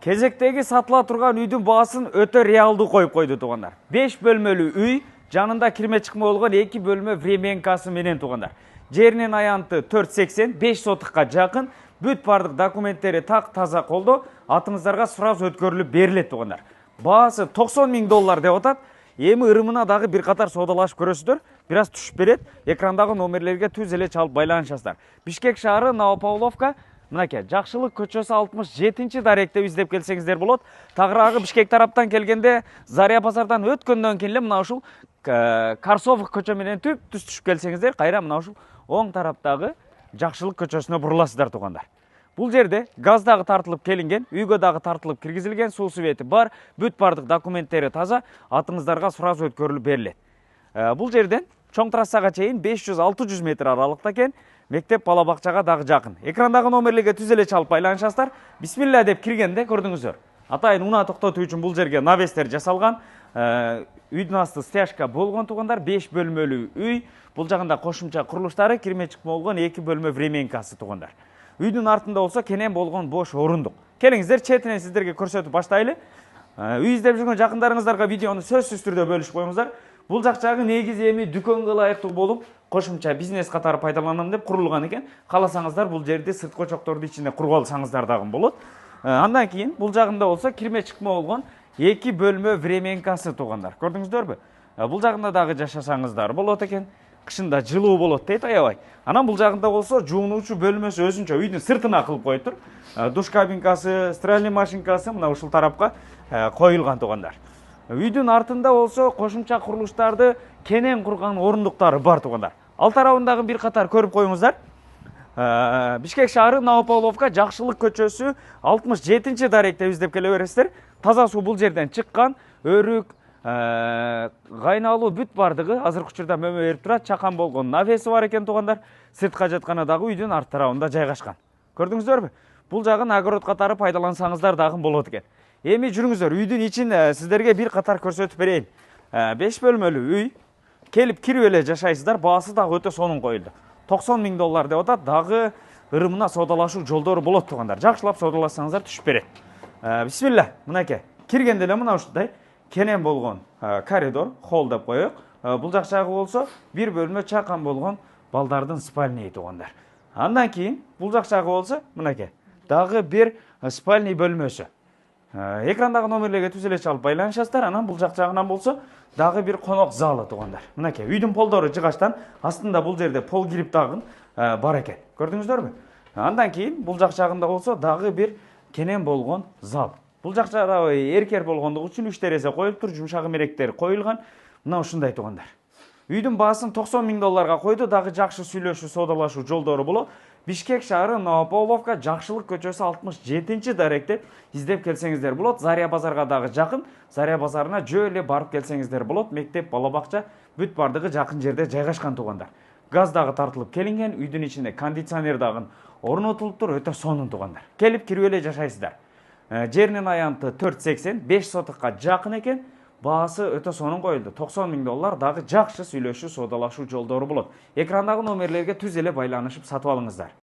Кезектеги сатыла турган үйдүн баасын өтө реалдуу коюп койду туугандар. 5 бөлмөлүү үй, жанында кирме чыкма болгон 2 бөлмө временкасы менен туугандар. Жеринин аянты 480, 5 сотукка жакын, бүт бардык документтери так таза колдо, атыңыздарга сразу өткөрүлүп берилет туугандар. Баасы $90.000 деп атат. Эми ырымына дагы бир катар соодалашып көрөсүздөр. Бир аз түшүп берет. Экрандагы номерлерге түз эле чалып байланышасыздар. Бишкек шаары, Новопавловка, мынакей Жакшылык көчөсү 67-даректе издеп келсеңиздер болот. Тагыраагы Бишкек тараптан келгенде Заря базардан өткөндөн кийин эле мына ушул Карсовых көчө менен түз түшүп келсеңиздер, кайра мына ушул оң тараптагы Жакшылык көчөсүнө буруласыздар туугандар. Бул жерде газ дагы тартылып келинген, үйгө дагы тартылып киргизилген, суу свети бар, бүт бардык документтери таза, атыңыздарга сразу өткөрүлүп берилет. Бул жерден чоң трассага чейин 500-600 метр аралыкта экен, мектеп бала бакчага дагы жакын. Экрандагы номерлерге түз эле чалып байланышасыздар. Бисмилла деп киргенде көрдүңүздөр. Атайын унаа токтотуу үчүн бул жерге навестер жасалган. Үйдүн асты стяжка болгон туугандар, 5 бөлмөлүү үй. Бул жагында кошумча курулуштары, кирме чыкма болгон 2 бөлмө временкасы туугандар. Үйдүн артында болсо кенен болгон бош орундук. Келиңиздер, четинен сиздерге көрсөтүп баштайлы. Үй издеп жүргөн жакындарыңыздарга видеону сөзсүз түрдө бөлүшүп коюңуздар. Бул жак жагы негизи эми дүкөнгө ылайыктуу болуп, кошумча бизнес катары пайдаланам деп курулган экен. Кааласаңыздар бул жерди сырткы чокторду ичинде куруп алсаңыздар дагы болот. Андан кийин бул жагында болсо кирме чыкма болгон 2 бөлмө временкасы туугандар. Көрдүңүздөрбү? Бул жагында дагы жашасаңыздар болот экен. Кышында жылуу болот дейт аябай. Анан бул жагында болсо жуунуучу бөлмөсү өзүнчө үйдүн сыртына кылып коюптур. Душ кабинкасы, стиральный машинкасы мына ушул тарапка коюлган туугандар. Үйдүн артында болсо кошумча курулуштарды кенен курган орундуктары бар туугандар. Ал тарабындагы бир катар көрүп коюңуздар. Бишкек шаары, Новопавловка, Жакшылык көчөсү 67-даректе издеп келе бересиздер. Таза суу бул жерден чыккан, өрүк, кайналуу бүт бардыгы азыркы учурда мөмө берип турат. Чакан болгон навеси бар экен туугандар. Сыртка жатканы дагы үйдүн арт тарабында жайгашкан. Көрдүңүздөрбү? Бул жагын огород катары пайдалансаңыздар дагы болот экен. Эми жүрүңүздөр, үйдүн ичин сиздерге бир катар көрсөтүп берейин. 5 бөлмөлүү үй. Келип кирип эле жашайсыздар. Баасы дагы өтө сонун коюлду. $90.000 деп атат. Дагы ырымына соодалашуу жолдору болот туугандар. Жакшылап соодалашсаңыздар түшүп берет. Бисмилла, мынакей. Киргенде эле мына ушундай кенен болгон коридор, холл деп коёк. Бул жак жагы болсо бир бөлмө чакан болгон балдардын спальный туугандар. Андан кийин бул жак жагы болсо мынакей. Дагы бир спальный бөлмөсү. Экрандагы номерлерге түз эле чалып байланышасыздар. Анан бул жак жагынан болсо дагы бир конок залы туугандар. Мынакей, үйдүн полдору жыгачтан, астында бул жерде пол кирип дагы бар экен. Көрдүңүздөрбү? Андан кийин бул жак жагында болсо дагы бир кенен болгон зал. Бул жак жагы эркер болгондугу үчүн 3 терезе коюлуптур, жумшак эмеректер коюлган. Мына ушундай туугандар. Үйдүн баасын $90.000 койду, дагы жакшы сүйлөшүү, соодалашуу жолдору болот. Бишкек шаары, Новопавловка, Жакшылык көчөсү 67-даректе издеп келсеңиздер болот. Заря базарга дагы жакын. Заря базарына жөө эле барып келсеңиздер болот. Мектеп, бала бакча бүт бардыгы жакын жерде жайгашкан туугандар. Газ дагы тартылып келинген, үйдүн ичинде кондиционер дагы орнотулуптур, өтө сонун туугандар. Келип кирип эле жашайсыздар. Жеринин аянты 480, 5 сотукка жакын экен. Баасы өтө сонун коюлду. $90.000 дагы жакшы сүйлөшүү, соодалашуу жолдору болот. Экрандагы номерлерге түз эле байланышып сатып алыңыздар.